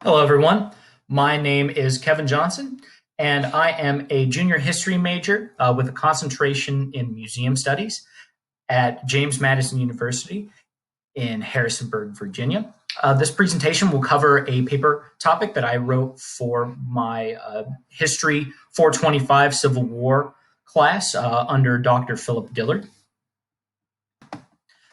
Hello, everyone. My name is Kevin Johnson, and I am a junior history major with a concentration in museum studies at James Madison University in Harrisonburg, Virginia. This presentation will cover a paper topic that I wrote for my History 425 Civil War class under Dr. Philip Dillard.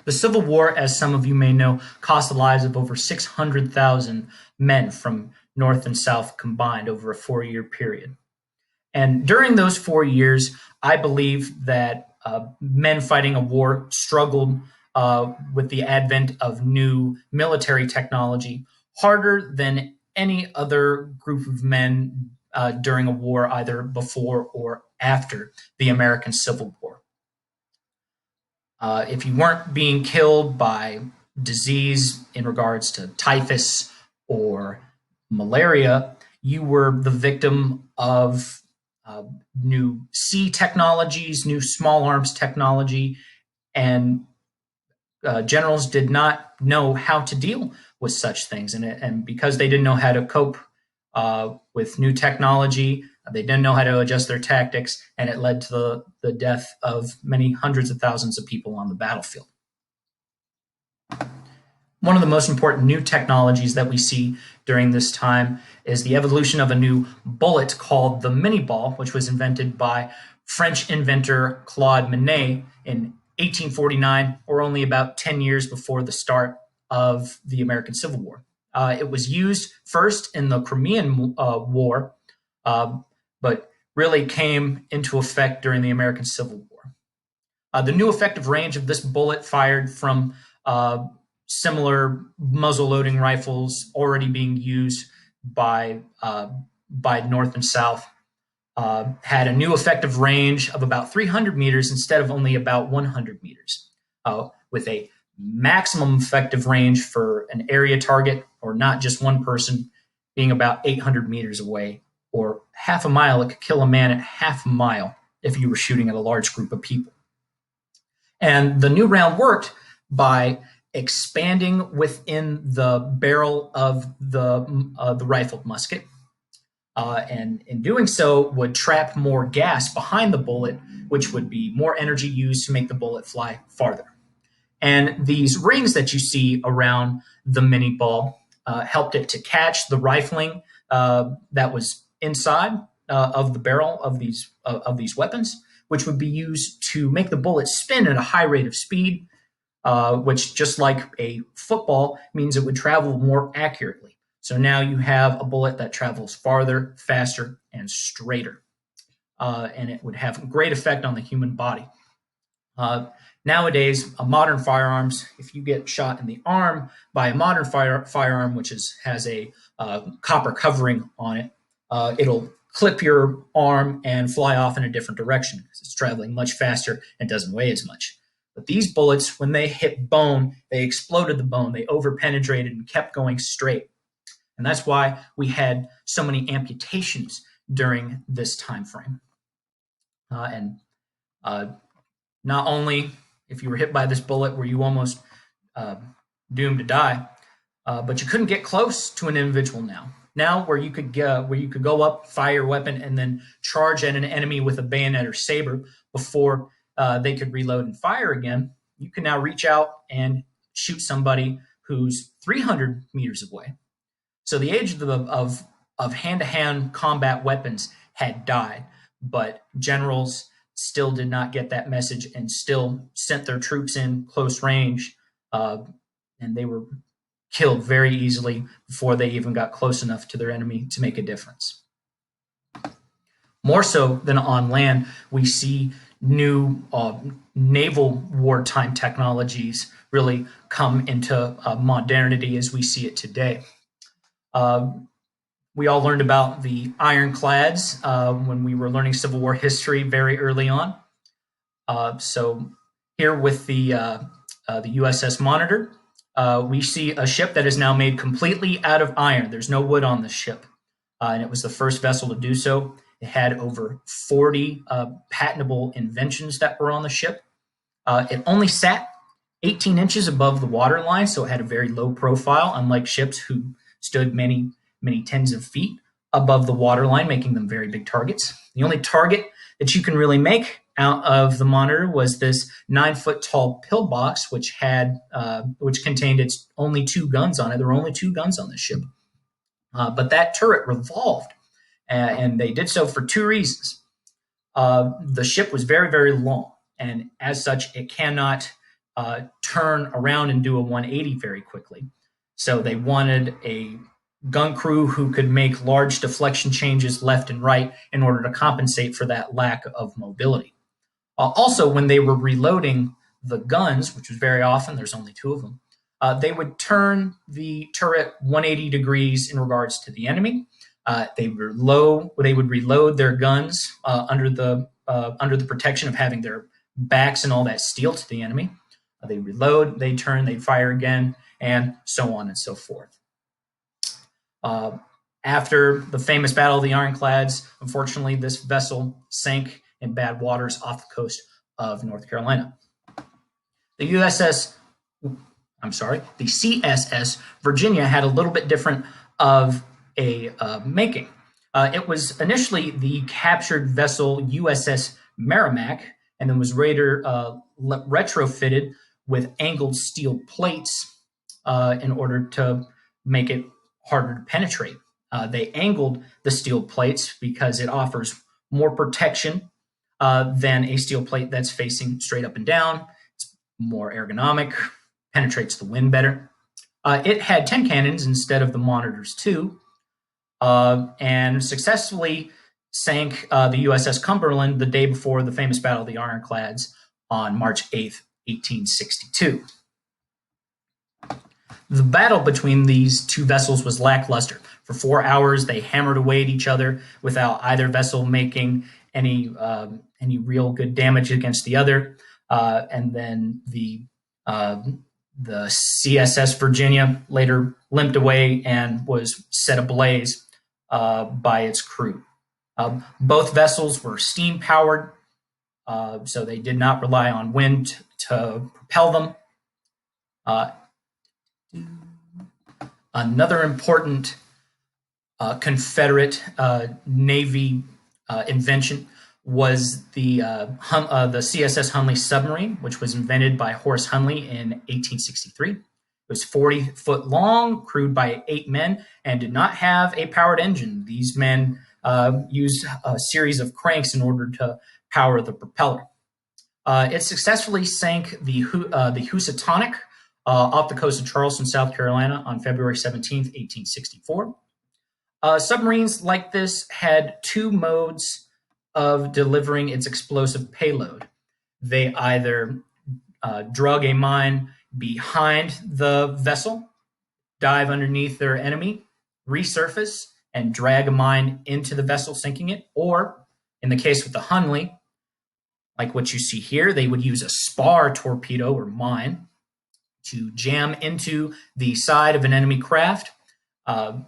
The Civil War, as some of you may know, cost the lives of over 600,000 men from North and South combined over a 4-year period. And during those 4 years, I believe that men fighting a war struggled with the advent of new military technology harder than any other group of men during a war, either before or after the American Civil War. If you weren't being killed by disease in regards to typhus or malaria, you were the victim of new sea technologies, new small arms technology, and generals did not know how to deal with such things. And because they didn't know how to cope with new technology, they didn't know how to adjust their tactics, and it led to the death of many hundreds of thousands of people on the battlefield. One of the most important new technologies that we see during this time is the evolution of a new bullet called the Minni ball, which was invented by French inventor Claude Minni in 1849, or only about 10 years before the start of the American Civil War. It was used first in the Crimean War, but really came into effect during the American Civil War. The new effective range of this bullet, fired from similar muzzle-loading rifles already being used by North and South, had a new effective range of about 300 meters instead of only about 100 meters, with a maximum effective range for an area target, or not just one person, being about 800 meters away, or half a mile. It could kill a man at half a mile if you were shooting at a large group of people. And the new round worked by expanding within the barrel of the rifled musket, and in doing so would trap more gas behind the bullet, which would be more energy used to make the bullet fly farther. And these rings that you see around the Minni ball helped it to catch the rifling that was inside of the barrel of these weapons, which would be used to make the bullet spin at a high rate of speed, which, just like a football, means it would travel more accurately. So now you have a bullet that travels farther, faster, and straighter, and it would have a great effect on the human body. Nowadays, modern firearms, if you get shot in the arm by a modern firearm, which has a copper covering on it, it'll clip your arm and fly off in a different direction because it's traveling much faster and doesn't weigh as much. But these bullets, when they hit bone, they exploded the bone, they overpenetrated and kept going straight. And that's why we had so many amputations during this time frame. Not only, if you were hit by this bullet, were you almost doomed to die, but you couldn't get close to an individual now. Now, where you could go up, fire your weapon, and then charge at an enemy with a bayonet or saber before they could reload and fire again, you can now reach out and shoot somebody who's 300 meters away. So the age of hand-to-hand combat weapons had died, but generals still did not get that message and still sent their troops in close range, and they were killed very easily before they even got close enough to their enemy to make a difference. More so than on land, we see new naval wartime technologies really come into modernity as we see it today. We all learned about the Ironclads when we were learning Civil War history very early on. So here with the U.S.S. Monitor, we see a ship that is now made completely out of iron. There's no wood on the ship, and it was the first vessel to do so. It had over 40 patentable inventions that were on the ship. It only sat 18 inches above the waterline, so it had a very low profile, unlike ships who stood many, many tens of feet above the waterline, making them very big targets. The only target that you can really make out of the monitor was this 9-foot tall pillbox, which contained its only 2 guns on it. There were only 2 guns on this ship, but that turret revolved, and they did so for 2 reasons. The ship was very, very long, and as such, it cannot turn around and do a 180 very quickly. So they wanted a gun crew who could make large deflection changes left and right in order to compensate for that lack of mobility. Also, when they were reloading the guns, which was very often, there's only 2 of them, they would turn the turret 180 degrees in regards to the enemy. They would reload their guns under the protection of having their backs and all that steel to the enemy. They reload, they turn, they fire again, and so on and so forth. After the famous Battle of the Ironclads, unfortunately, this vessel sank in bad waters off the coast of North Carolina. The C.S.S. Virginia had a little bit different of a making. It was initially the captured vessel U.S.S. Merrimack, and then was later retrofitted with angled steel plates in order to make it harder to penetrate. They angled the steel plates because it offers more protection than a steel plate that's facing straight up and down. It's more ergonomic, penetrates the wind better. It had 10 cannons instead of the Monitor's 2, and successfully sank the U.S.S. Cumberland the day before the famous Battle of the Ironclads on March 8th, 1862. The battle between these 2 vessels was lackluster. For 4 hours, they hammered away at each other without either vessel making any real good damage against the other. And then the C.S.S. Virginia later limped away and was set ablaze by its crew. Both vessels were steam powered, so they did not rely on wind to propel them. Another important Confederate Navy invention was the C.S.S. Hunley submarine, which was invented by Horace Hunley in 1863. It was 40 foot long, crewed by 8 men, and did not have a powered engine. These men used a series of cranks in order to power the propeller. It successfully sank the Housatonic off the coast of Charleston, South Carolina on February 17th, 1864. Submarines like this had 2 modes of delivering its explosive payload. They either drug a mine behind the vessel, dive underneath their enemy, resurface, and drag a mine into the vessel, sinking it, or, in the case with the Hunley, like what you see here, they would use a spar torpedo or mine to jam into the side of an enemy craft,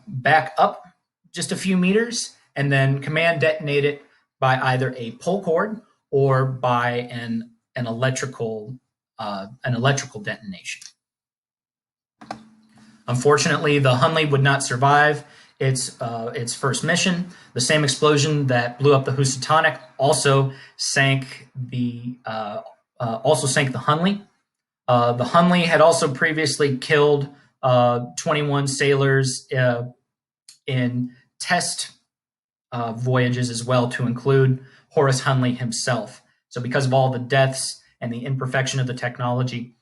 back up just a few meters, and then command detonate it by either a pull cord or by an electrical detonation. Unfortunately, the Hunley would not survive its first mission. The same explosion that blew up the Housatonic also sank the Hunley. The Hunley had also previously killed 21 sailors in test voyages as well, to include Horace Hunley himself. So because of all the deaths and the imperfection of the technology,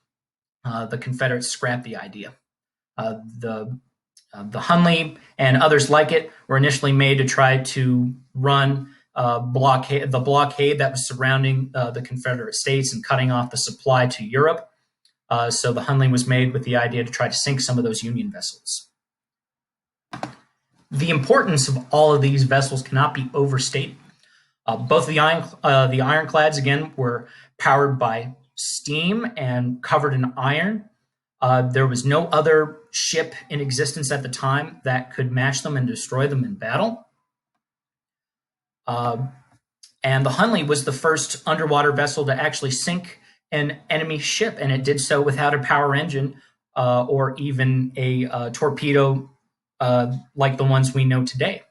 the Confederates scrapped the idea. The Hunley and others like it were initially made to try to run the blockade that was surrounding the Confederate States and cutting off the supply to Europe. So the Hunley was made with the idea to try to sink some of those Union vessels. The importance of all of these vessels cannot be overstated. Both the Ironclads, again, were powered by steam and covered in iron. There was no other ship in existence at the time that could match them and destroy them in battle. And the Hunley was the first underwater vessel to actually sink an enemy ship, and it did so without a power engine or even a torpedo like the ones we know today.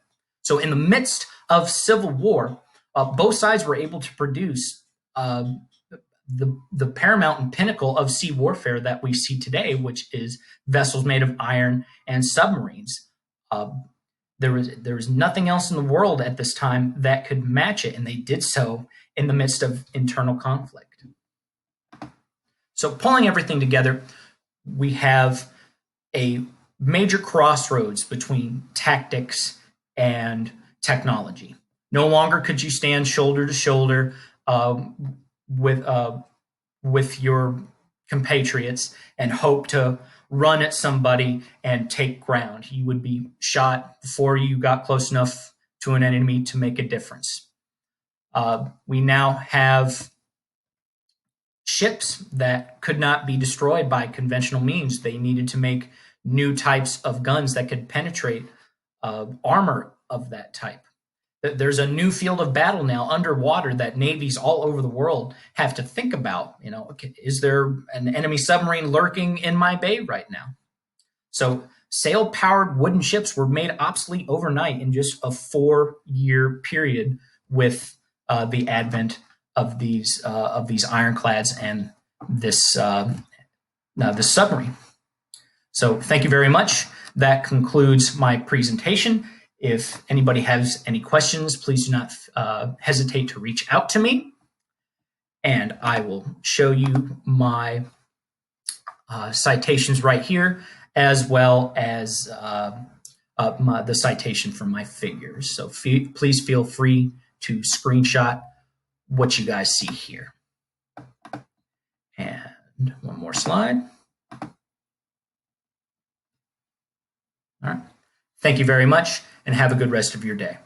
So in the midst of civil war, both sides were able to produce the paramount and pinnacle of sea warfare that we see today, which is vessels made of iron and submarines. There was nothing else in the world at this time that could match it, and they did so in the midst of internal conflict. So pulling everything together, we have a major crossroads between tactics and technology. No longer could you stand shoulder to shoulder with your compatriots and hope to run at somebody and take ground. You would be shot before you got close enough to an enemy to make a difference. We now have ships that could not be destroyed by conventional means. They needed to make new types of guns that could penetrate armor of that type. There's a new field of battle now underwater that navies all over the world have to think about. Okay, is there an enemy submarine lurking in my bay right now? So sail-powered wooden ships were made obsolete overnight in just a 4-year period with the advent of these ironclads and this submarine. So thank you very much. That concludes my presentation. If anybody has any questions, please do not hesitate to reach out to me. And I will show you my citations right here, as well as the citation from my figures. So please feel free to screenshot what you guys see here. And one more slide. All right. Thank you very much, and have a good rest of your day.